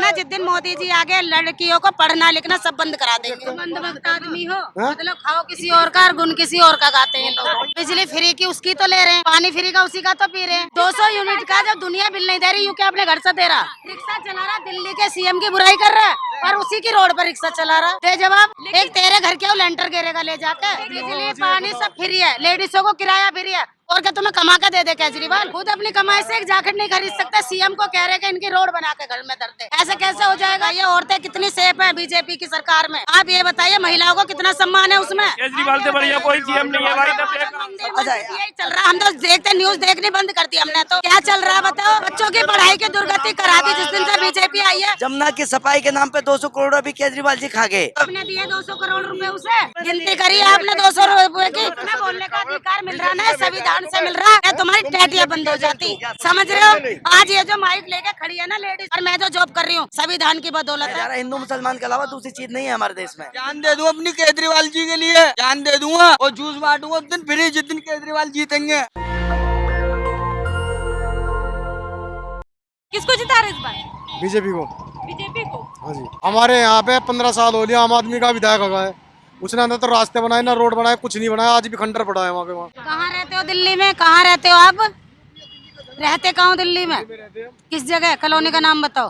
ना जिस दिन मोदी जी आगे लड़कियों को पढ़ना लिखना सब बंद करा देंगे। मंदभक्त आदमी हो मतलब खाओ किसी और का और गुण किसी और का गाते हैं लोग। बिजली फ्री की उसकी तो ले रहे हैं, पानी फ्री का उसी का तो पी रहे हैं। 200 यूनिट का जब दुनिया बिल नहीं दे रही, यूके अपने घर से दे रहा। रिक्शा चला रहा, दिल्ली के सीएम की बुराई कर रहा है और उसी की रोड पर रिक्शा चला रहा। दे जवाब। एक तेरे घर के लेंटर गिरेगा ले जाकर। बिजली पानी सब फ्री है, लेडीजों को किराया फ्री है। और क्या तुम्हें कमा कर दे दे केजरीवाल? खुद अपनी कमाई से एक जैकेट नहीं खरीद सकता, सीएम को कह रहे कि इनकी रोड बना के घर में धरते। ऐसे कैसे हो जाएगा? ये औरतें कितनी सेफ है बीजेपी की सरकार में? आप ये बताइए, महिलाओं को कितना सम्मान है उसमें? केजरीवाल से बढ़िया कोई सीएम नहीं है भाई। अच्छा यही चल रहा, हम तो देखते न्यूज देखनी बंद कर दी हमने। तो क्या चल रहा है बताओ? बच्चों की पढ़ाई की दुर्गति करा दी जिस दिन से बीजेपी आई है। जमुना की सफाई के नाम पे 200 करोड़ अभी केजरीवाल जी खा गए। आपने दिए 200 करोड़ रुपए उसे, गिनती करी आपने 200 रुपए की। तुम्हें बोलने का अधिकार मिल रहा है, संविधान से मिल रहा है। तुम्हारी टैटियां बंद हो जाती, समझ रहे हो? आज ये जो माइक लेके खड़ी है ना लेडीज, और मैं जो जॉब कर रही हूँ संविधान की बदौलत है। हिंदू मुसलमान के अलावा दूसरी चीज नहीं है हमारे देश में। जान दे दूं अपनी केजरीवाल जी के लिए, जान दे दूंगा और जूस बांटूंगा उस दिन फ्री जिस दिन केजरीवाल जीतेंगे। किसको जिता रहे इस बार? बीजेपी को। बीजेपी को? हाँ जी। हमारे यहाँ पे 15 साल हो लिया, आम आदमी का विधायक होगा है। उसने अंदर तो रास्ते बनाए ना रोड बनाए, कुछ नहीं बनाया। आज भी खंडर पड़ा है वहाँ पे। वहाँ कहाँ रहते हो दिल्ली में? कहाँ रहते हो आप? रहते कहाँ हो दिल्ली में? किस जगह? कॉलोनी का नाम बताओ।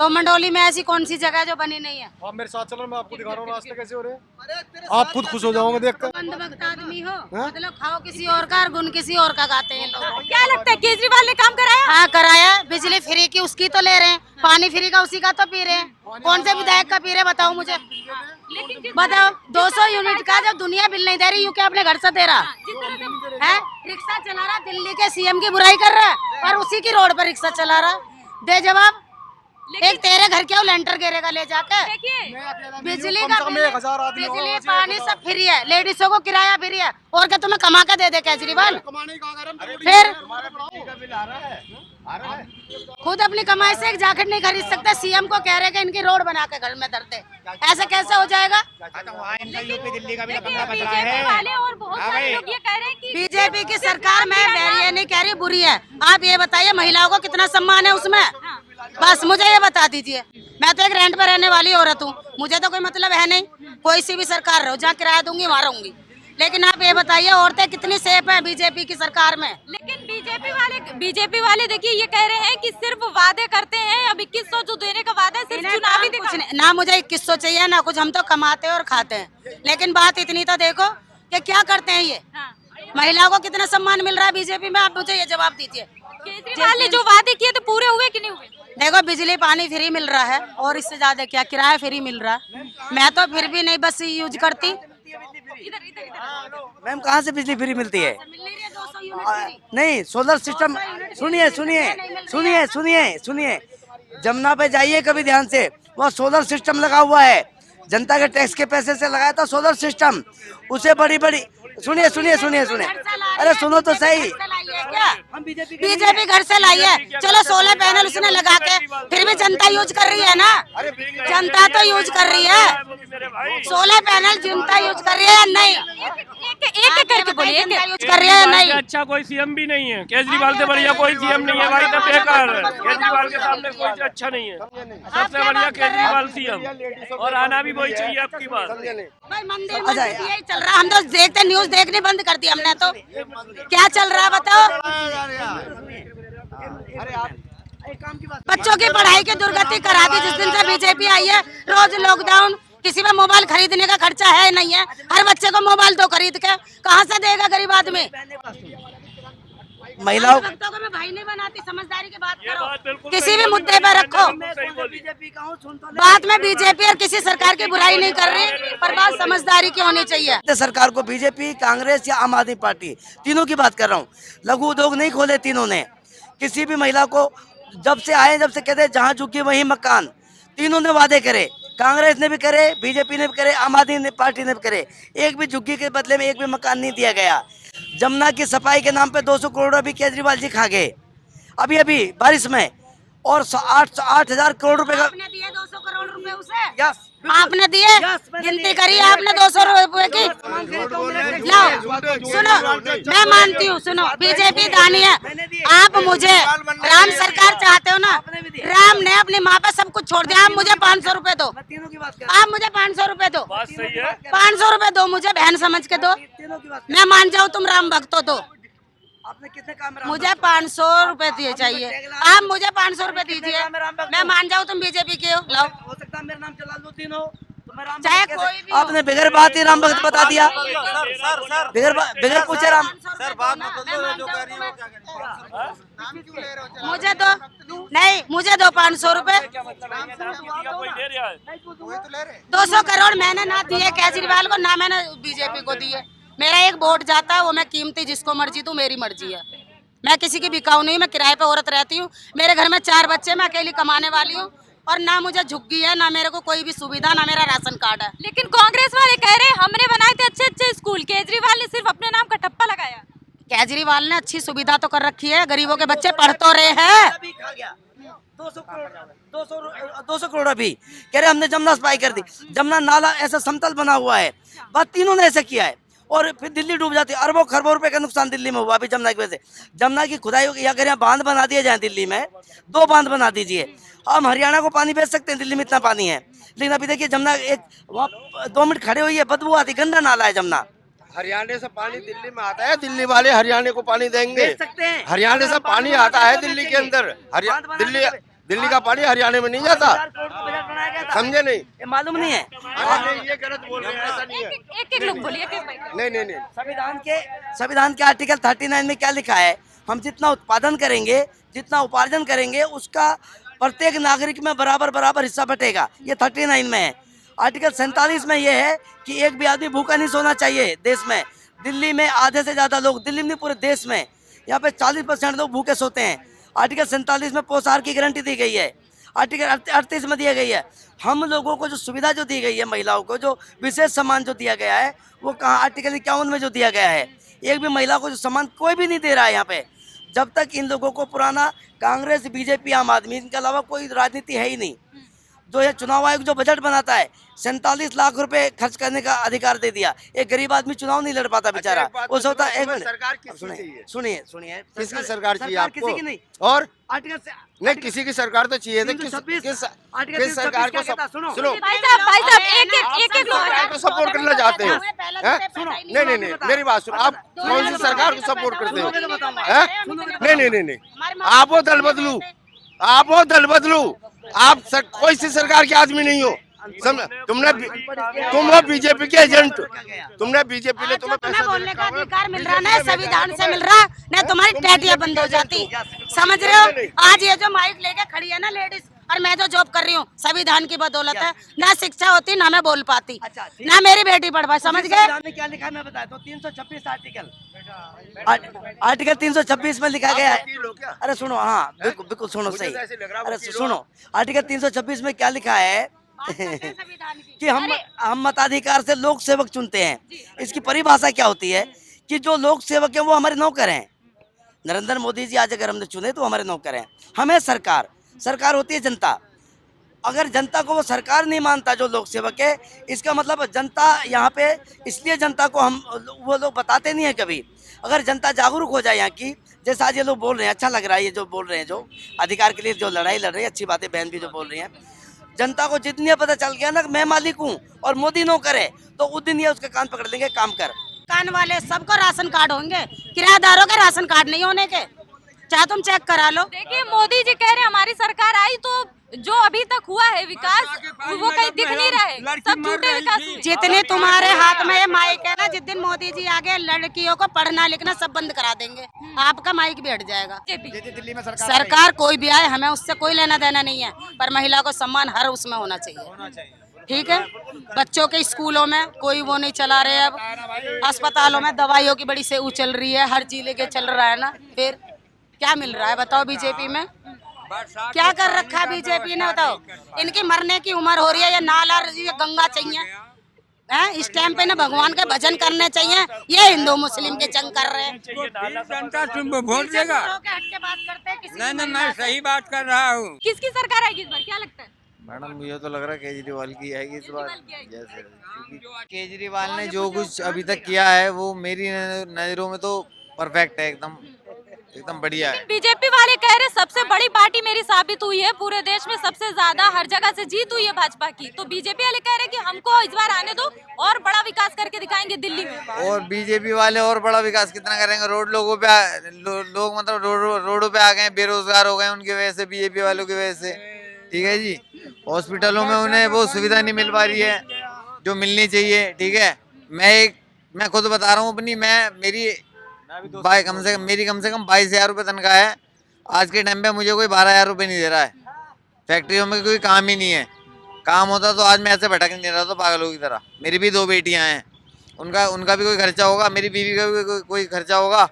तो मंडोली में ऐसी कौन सी जगह जो बनी नहीं है? आप मेरे साथ चलो, मैं आपको दिखा रहा हूँ रास्ते कैसे हो रहे हैं। आप खुद खुश हो जाओगे देख कर। मंदभक्त आदमी हो मतलब खाओ किसी और का और गुण किसी और का गाते हैं लोग। क्या लगता है केजरीवाल ने काम कराया? हाँ कराया। बिजली फ्री की उसकी तो ले रहे हैं, पानी फ्री का उसी का तो पी रहे हैं। कौन से विधायक का पी रहे बताओ मुझे? बताओ। 200 यूनिट का जब दुनिया बिल नहीं दे रही, यूके अपने घर से दे रहा है। रिक्शा चला रहा, दिल्ली के सीएम की बुराई कर रहा है और उसी की रोड पर रिक्शा चला रहा। दे जवाब। एक तेरे घर के लेंटर गिरेगा ले जाकर। बिजली का बिजली पानी सब फ्री है, लेडीजों को किराया फ्री है। और क्या तुम्हें कमा कर दे दे केजरीवाल? फिर खुद अपनी कमाई से एक जैकेट नहीं खरीद सकता, सीएम को कह रहे कि इनकी रोड बना के घर में धरते। ऐसे कैसे हो जाएगा? बीजेपी वाले और बहुत सारे लोग ये कह रहे हैं कि बीजेपी की सरकार में ये नहीं कह रही बुरी है। आप ये बताइए महिलाओं को कितना सम्मान है उसमें? बस मुझे ये बता दीजिए। मैं तो एक रेंट पर रहने वाली औरत हूँ, मुझे तो कोई मतलब है नहीं। कोई सी भी सरकार रहो, जहाँ किराया दूंगी वहाँ रहूंगी। लेकिन आप ये बताइए औरतें कितनी सेफ है बीजेपी की सरकार में? लेकिन बीजेपी वाले देखिए ये कह रहे हैं कि सिर्फ वादे करते हैं। अब 2100 जो देने का वादा है सिर्फ चुनावी कुछ नहीं, ना मुझे 2100 चाहिए ना कुछ। हम तो कमाते और खाते हैं। लेकिन बात इतनी तो देखो कि क्या करते हैं ये। महिलाओं को कितना सम्मान मिल रहा है बीजेपी में? आप मुझे ये जवाब दीजिए। केजरीवाल ने जो वादे किए थे पूरे हुए कि नहीं हुए? देखो बिजली पानी फ्री मिल रहा है और इससे ज्यादा क्या, किराया फ्री मिल रहा है। मैं तो फिर भी नहीं बस यूज करती। मैम कहाँ से बिजली फ्री मिलती है? नहीं, सोलर सिस्टम। सुनिए सुनिए सुनिए सुनिए सुनिए, जमुना पे जाइए कभी ध्यान से, वहाँ सोलर सिस्टम लगा हुआ है। जनता के टैक्स के पैसे से लगाया था सोलर सिस्टम। उसे बड़ी बड़ी सुनिए सुनिए सुनिए सुनिए, अरे सुनो तो सही। बीजेपी घर से लाई है। चलो सोलर पैनल उसने लगा के, फिर भी जनता यूज कर रही है ना। जनता तो यूज कर रही है। सोलर पैनल जनता यूज कर रही है या नहीं? एक करके बोलिए, यूज कर रही है या नहीं? अच्छा कोई सीएम भी नहीं है। केजरीवाल से बढ़िया कोई सीएम नहीं है भाई। तो बेकार है, केजरीवाल के सामने कोई अच्छा नहीं है। सबसे बढ़िया केजरीवाल सीएम, और आना भी वही चाहिए आपकी बात। भाई मंदिर में यही चल रहा, हम तो देखते न्यूज देखनी बंद कर दी हमने। तो क्या चल रहा है बताओ? बच्चों की पढ़ाई की दुर्गति करा दी जिस दिन से बीजेपी आई है। रोज लॉकडाउन, किसी में मोबाइल खरीदने का खर्चा है नहीं है। हर बच्चे को मोबाइल तो खरीद के कहाँ से देगा गरीब आदमी? महिलाओं को मैं भाई नहीं बनाती, समझदारी की बात करो, किसी भी मुद्दे पे रखो। बात में बीजेपी और किसी सरकार की बुराई नहीं कर रही, पर बात समझदारी की होनी चाहिए। सरकार को बीजेपी, कांग्रेस या आम आदमी पार्टी, तीनों की बात कर रहा हूँ। लघु उद्योग नहीं खोले तीनों ने। किसी भी महिला को जब से आए, जब से कहते जहाँ झुकी वहीं मकान, तीनों ने वादे करे। कांग्रेस ने भी करे, बीजेपी ने भी करे, आम आदमी पार्टी ने भी करे। एक भी झुग्गी के बदले में एक भी मकान नहीं दिया गया। जमुना की सफाई के नाम पे 200 करोड़ अभी केजरीवाल जी खा गए, अभी बारिश में। और 8,000 करोड़ रुपए का आपने दिए 200 करोड़ रुपए उसे। यस आपने दिए, गिनती करी आपने 200 रुपए की। लाओ सुनो, मैं मानती हूँ, सुनो बीजेपी दानी है। आप मुझे राम सरकार चाहते हो ना, राम ने अपनी माँ पे सब कुछ छोड़ दिया। आप मुझे 500 रुपए दो, आप मुझे 500 रुपए दो, बात सही है। 500 रुपए दो मुझे, बहन समझ के दो। मैं मान जाऊँ तुम राम भक्त हो तो आपने कितने काम में मुझे 500 रुपए दिए चाहिए। आप मुझे 500 रुपए दीजिए, मैं मान जाऊँ तुम बीजेपी के हो। लाओ, हो सकता है मेरा नाम जलालुद्दीन हो, तो मैं राम चाहे भक्त कोई कैसे- भी हो। आपने बिगर बात ही राम भक्त बता दिया, बिगर पूछे राम। सर बात मत दो, जो कर रही हो क्या मुझे दो, नहीं मुझे दो 500 रुपए। कोई दे रहा है। 200 करोड़ मैंने ना दिए केजरीवाल को, ना मैंने बीजेपी को दिए। मेरा एक वोट जाता है, वो मैं कीमती जिसको मर्जी दूं, मेरी मर्जी है। मैं किसी की बिकाऊ नहीं, मैं किराए पे औरत रहती हूँ। मेरे घर में 4 बच्चे, मैं अकेली कमाने वाली हूँ, और ना मुझे झुग्गी है, ना मेरे को कोई भी सुविधा, ना मेरा राशन कार्ड है। लेकिन कांग्रेस वाले कह रहे हैं हमने बनाए थे अच्छे अच्छे स्कूल, केजरीवाल ने सिर्फ अपने नाम का ठप्पा लगाया। केजरीवाल ने अच्छी सुविधा तो कर रखी है, गरीबों के बच्चे पढ़ तो रहे हैं। 200 करोड़ अभी कह रहे हमने जमुना सफाई कर दी। जमुना नाला ऐसा समतल बना हुआ है, बस तीनों ने ऐसा किया है, और फिर दिल्ली डूब जाती है। अरबों खरबों रुपए का नुकसान दिल्ली में हुआ अभी जमुना की वजह से। जमुना की खुदाई होगी, अगर यहाँ बांध बना दिए जाए दिल्ली में, 2 बांध बना दीजिए, हम हरियाणा को पानी भेज सकते हैं, दिल्ली में इतना पानी है। लेकिन अभी देखिए जमुना एक वहाँ 2 मिनट खड़े हुई है, बदबू आती, गंदा नाला है जमुना। हरियाणा से पानी दिल्ली में आता है, दिल्ली वाले हरियाणा को पानी देंगे। भेज सकते हैं। हरियाणा से पानी आता है दिल्ली के अंदर, दिल्ली का पानी हरियाणा में नहीं जाता, समझे नहीं? ये मालूम नहीं है। ये गलत बोल रहे हैं, ऐसा नहीं है। एक लोग बोलिए, नहीं। संविधान के आर्टिकल 39 में क्या लिखा है? हम जितना उत्पादन करेंगे, जितना उपार्जन करेंगे, उसका प्रत्येक नागरिक में बराबर बराबर हिस्सा बटेगा। ये 39 में है। आर्टिकल 47 में ये है कि एक भी आदमी भूखा नहीं सोना चाहिए देश में। दिल्ली में आधे से ज्यादा लोग, दिल्ली में नहीं पूरे देश में, यहाँ पे 40% लोग भूखे सोते हैं। आर्टिकल 47 में पोषाहार की गारंटी दी गई है। आर्टिकल 38 में दिया गई है। हम लोगों को जो सुविधा जो दी गई है, महिलाओं को जो विशेष सम्मान जो दिया गया है, वो कहाँ? आर्टिकल 51 में जो दिया गया है। एक भी महिला को जो सम्मान कोई भी नहीं दे रहा है यहाँ पे। जब तक इन लोगों को पुराना कांग्रेस, बीजेपी, आम आदमी, इनके अलावा कोई राजनीति है ही नहीं। जो ये चुनाव आयोग जो बजट बनाता है, 47 लाख रुपए खर्च करने का अधिकार दे दिया। एक गरीब आदमी चुनाव नहीं लड़ पाता बेचारा। वो सोचता है, एक मिनट, सरकार किसकी चाहिए? सुनिए, किसकी सरकार चाहिए आपको? किसी की नहीं। और आर्टिकल नहीं, किसी की सरकार तो चाहिए थी। किस सरकार को सुनो, भाई साहब एक सरकार को सपोर्ट करना चाहते हो? नहीं, मेरी बात सुनो, आप कौन सी सरकार को सपोर्ट करते हो? नहीं, आप वो दल बदलू, आप कोई सी सरकार के आदमी नहीं हो। तुम हो बीजेपी के एजेंट, बीजेपी ने तुम्हें पैसा बोलने का अधिकार मिल रहा ना, संविधान से मिल रहा, नहीं तुम्हारी टैटियां बंद हो जाती। समझ रहे हो? आज ये जो माइक लेके खड़ी है ना लेडीज, और मैं जो जॉब कर रही हूँ, संविधान की बदौलत है। ना शिक्षा होती, ना मैं बोल पाती, ना मेरी बेटी पढ़ पाई। समझ गए? में क्या लिखा है मैं बताता हूँ। 326 आर्टिकल 326 में लिखा गया है। अरे सुनो, हाँ बिल्कुल सुनो सही। अरे सुनो, आर्टिकल 326 में क्या लिखा है कि हम मताधिकार से लोक सेवक चुनते हैं। इसकी परिभाषा क्या होती है कि जो लोक सेवक है वो हमारे नौकर हैं। नरेंद्र मोदी जी आज अगर हमने चुने तो हमारे नौकर हैं। हमें सरकार होती है जनता। अगर जनता को वो सरकार नहीं मानता जो लोक सेवक है, इसका मतलब जनता यहाँ पे, इसलिए जनता को वो लोग बताते नहीं है कभी। अगर जनता जागरूक हो जाए यहाँ की, जैसे आज ये लोग बोल रहे हैं, अच्छा लग रहा है ये जो बोल रहे हैं, जो अधिकार के लिए जो लड़ाई लड़ रही है, अच्छी बात है। बहन भी जो बोल रही है, जनता को जितनी पता चल गया ना मैं मालिक हूँ और मोदी नौकर है, तो उस दिन ये उसके कान पकड़ लेंगे, काम कर। कान वाले सबको राशन कार्ड होंगे, किराएदारों के राशन कार्ड नहीं होने के, चाहे तुम चेक करा लो। देखिए मोदी जी कह रहे हैं हमारी सरकार आई तो जो अभी तक हुआ है विकास वो कहीं दिख नहीं रहा है, सब झूठे विकास हुए। जितने तुम्हारे हाथ में ये माइक है ना, जिस दिन मोदी जी आगे लड़कियों को पढ़ना लिखना सब बंद करा देंगे, आपका माइक भी हट जाएगा। दिल्ली में सरकार कोई भी आए, हमें उससे कोई लेना देना नहीं है, पर महिला को सम्मान हर उसमें होना चाहिए। ठीक है? बच्चों के स्कूलों में कोई वो नहीं चला रहे, अब अस्पतालों में दवाइयों की बड़ी सेऊ चल रही है, हर जिले के चल रहा है ना। फिर क्या मिल रहा है बताओ? बीजेपी में क्या कर रखा है बीजेपी ने बताओ? इनकी मरने की उम्र हो रही है, ये नाला ये गंगा चाहिए हैं? इस टाइम पे ना भगवान के भजन करने चाहिए, ये हिंदू मुस्लिम के जंग कर रहे हैं। जनता तुमको वोट देगा? हट के बात करते हैं, नहीं, मैं सही बात कर रहा हूँ। किसकी सरकार आएगी इस बार, क्या लगता है? मैडम मुझे तो लग रहा है केजरीवाल की आएगी इस बार। जैसे केजरीवाल ने जो कुछ अभी तक किया है वो मेरी नजरों में तो परफेक्ट है, एकदम बढ़िया है। बीजेपी वाले कह रहे सबसे बड़ी पार्टी मेरी साबित हुई है, पूरे देश में सबसे ज्यादा हर जगह से जीत हुई है भाजपा की। तो बीजेपी वाले कह रहे कि हमको इस बार आने दो और बड़ा विकास करके दिखाएंगे दिल्ली में। और बीजेपी वाले और बड़ा विकास कितना करेंगे? लोग मतलब रोडों पे आ गए, बेरोजगार हो गए उनकी वजह से, बीजेपी वालों की वजह से। ठीक है जी, हॉस्पिटलों में उन्हें वो सुविधा नहीं मिल पा रही है जो मिलनी चाहिए। ठीक है, मैं खुद बता रहा हूँ अपनी, मेरी कम से कम 22,000 रुपये तनख्वाह है। आज के टाइम पे मुझे कोई 12,000 रुपये नहीं दे रहा है। फैक्ट्रियों में कोई काम ही नहीं है, काम होता तो आज मैं ऐसे भटक नहीं रहा था पागलों की तरह। मेरी भी 2 बेटियां हैं, उनका भी कोई खर्चा होगा, मेरी बीवी का भी कोई खर्चा होगा।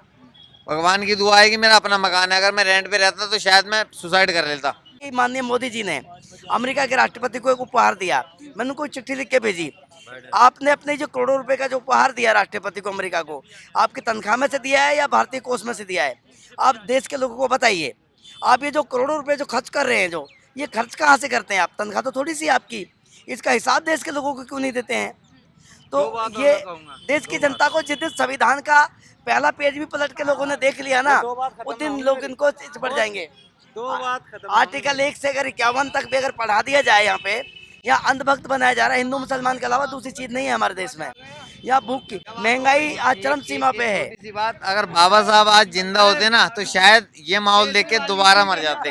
भगवान की दुआ है कि मेरा अपना मकान है, अगर मैं रेंट पे रहता तो शायद मैं सुसाइड कर लेता। माननीय मोदी जी ने अमेरिका के राष्ट्रपति को एक उपहार दिया, मैंने उनको चिट्ठी लिख के भेजी। आपने अपने जो करोड़ों रुपए का जो उपहार दिया राष्ट्रपति को अमेरिका को, आपकी तनख्वाह में से दिया है या भारतीय कोष में से दिया है? आप देश के लोगों को बताइए। आप ये जो करोड़ों रुपए जो खर्च कर रहे हैं, जो ये खर्च कहाँ से करते हैं आप? तनख्वाह तो थोड़ी सी आपकी, इसका हिसाब देश के लोगों को क्यों नहीं देते हैं? तो ये देश की जनता को जिस दिन संविधान का पहला पेज भी पलट के लोगों ने देख लिया ना, उस दिन लोग इनको बढ़ जाएंगे। आर्टिकल 1 से अगर 51 तक भी अगर पढ़ा दिया जाए, यहाँ पे यहाँ अंधभक्त बनाया जा रहा है। हिंदू मुसलमान के अलावा दूसरी चीज नहीं है हमारे देश में। यहाँ भूख की महंगाई आज चरम सीमा पे है। इसी बात, अगर बाबा साहब आज जिंदा होते ना तो शायद ये माहौल देख के दोबारा मर जाते।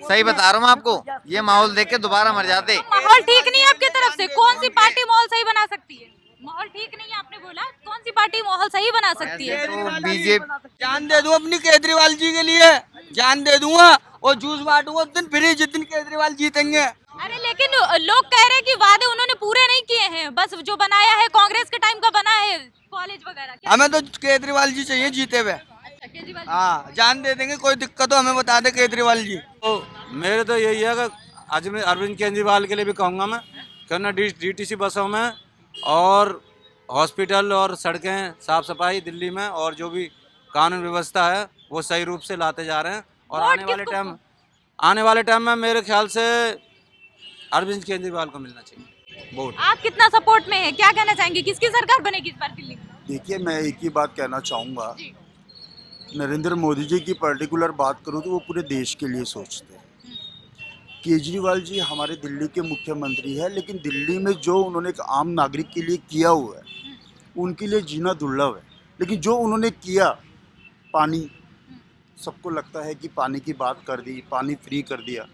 सही बता रहा हूँ आपको, ये माहौल देख के दोबारा मर जाते। माहौल ठीक नहीं है आपकी तरफ से, कौन सी पार्टी माहौल सही बना सकती है? माहौल ठीक नहीं है आपने बोला, कौन सी पार्टी माहौल सही बना सकती है? तो बीजेपी जान दे दूं अपनी केजरीवाल जी के लिए, जान दे दूंगा और जूस बांटूंगा उस दिन फ्री जिस दिन केजरीवाल जीतेंगे। अरे लेकिन लोग कह रहे हैं कि वादे उन्होंने पूरे नहीं किए हैं, बस जो बनाया है कांग्रेस के टाइम का बना है, कॉलेज वगैरह। हमें तो केजरीवाल जी चाहिए जीते हुए। केजरीवाल हाँ, जान दे देंगे, कोई दिक्कत हो हमें बता दे केजरीवाल जी। तो मेरे तो यही है कि आज मैं अरविंद केजरीवाल के लिए भी कहूँगा मैं करना DTC बसों में और हॉस्पिटल और सड़कें साफ सफाई दिल्ली में और जो भी कानून व्यवस्था है वो सही रूप से लाते जा रहे हैं। और आने वाले टाइम में मेरे ख्याल से अरविंद केजरीवाल को मिलना चाहिए वोट। आप कितना सपोर्ट में है, क्या कहना चाहेंगे, किसकी सरकार बनेगी इस बार दिल्ली में? देखिए, मैं एक ही बात कहना चाहूँगा, नरेंद्र मोदी जी की पर्टिकुलर बात करूँ तो वो पूरे देश के लिए सोचते हैं। केजरीवाल जी हमारे दिल्ली के मुख्यमंत्री है, लेकिन दिल्ली में जो उन्होंने एक आम नागरिक के लिए किया हुआ है उनके लिए जीना दुर्लभ है। लेकिन जो उन्होंने किया, पानी, सबको लगता है कि पानी की बात कर दी, पानी फ्री कर दिया,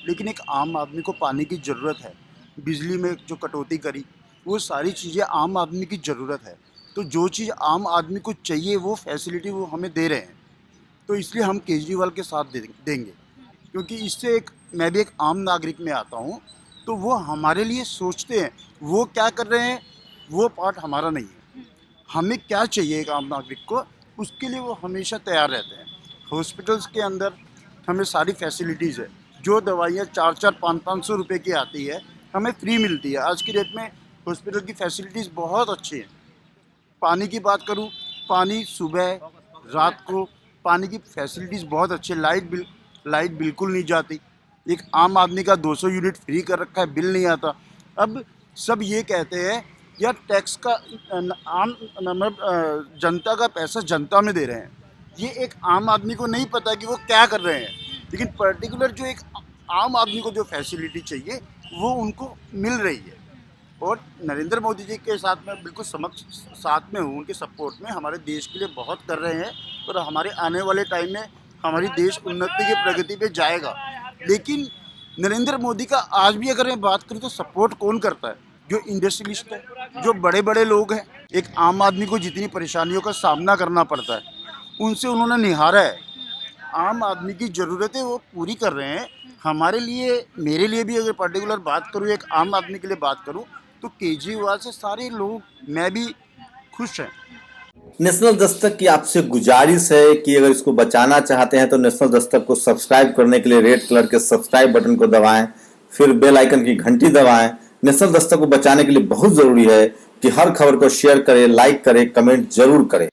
लेकिन एक आम आदमी को पानी की ज़रूरत है। बिजली में जो कटौती करी, वो सारी चीज़ें आम आदमी की ज़रूरत है। तो जो चीज़ आम आदमी को चाहिए वो फैसिलिटी वो हमें दे रहे हैं, तो इसलिए हम केजरीवाल के साथ देंगे। क्योंकि इससे मैं भी एक आम नागरिक में आता हूँ, तो वो हमारे लिए सोचते हैं। वो क्या कर रहे हैं वो पार्ट हमारा नहीं है, हमें क्या चाहिए एक आम नागरिक को, उसके लिए वो हमेशा तैयार रहते हैं। हॉस्पिटल्स के अंदर हमें सारी फैसिलिटीज़ है, जो दवाइयाँ 400-500 रुपये की आती है हमें फ्री मिलती है। आज की डेट में हॉस्पिटल की फैसिलिटीज़ बहुत अच्छी हैं। पानी की बात करूँ, पानी सुबह रात को पानी की फैसिलिटीज़ बहुत अच्छी है। लाइट बिल्कुल नहीं जाती। एक आम आदमी का 200 यूनिट फ्री कर रखा है, बिल नहीं आता। अब सब ये कहते हैं यार टैक्स का जनता का पैसा जनता में दे रहे हैं, ये एक आम आदमी को नहीं पता कि वो क्या कर रहे हैं। लेकिन पर्टिकुलर जो एक आम आदमी को जो फैसिलिटी चाहिए वो उनको मिल रही है। और नरेंद्र मोदी जी के साथ में बिल्कुल साथ में हूँ, उनके सपोर्ट में। हमारे देश के लिए बहुत कर रहे हैं और हमारे आने वाले टाइम में हमारी देश उन्नति की प्रगति पे जाएगा। लेकिन नरेंद्र मोदी का आज भी अगर मैं बात करूँ तो सपोर्ट कौन करता है? जो इंडस्ट्रियलिस्ट है, जो बड़े बड़े लोग हैं। एक आम आदमी को जितनी परेशानियों का सामना करना पड़ता है उनसे उन्होंने निहारा है। आम आदमी की ज़रूरतें वो पूरी कर रहे हैं। हमारे लिए, मेरे लिए भी अगर पर्टिकुलर बात करूँ, एक आम आदमी के लिए बात करूँ, तो केजरीवाल से सारे लोग, मैं भी खुश हैं। नेशनल दस्तक की आपसे गुजारिश है कि अगर इसको बचाना चाहते हैं तो नेशनल दस्तक को सब्सक्राइब करने के लिए रेड कलर के सब्सक्राइब बटन को दबाएं, फिर बेल आइकन की घंटी दबाएं। नेशनल दस्तक को बचाने के लिए बहुत जरूरी है कि हर खबर को शेयर करें, लाइक करें, कमेंट जरूर करें।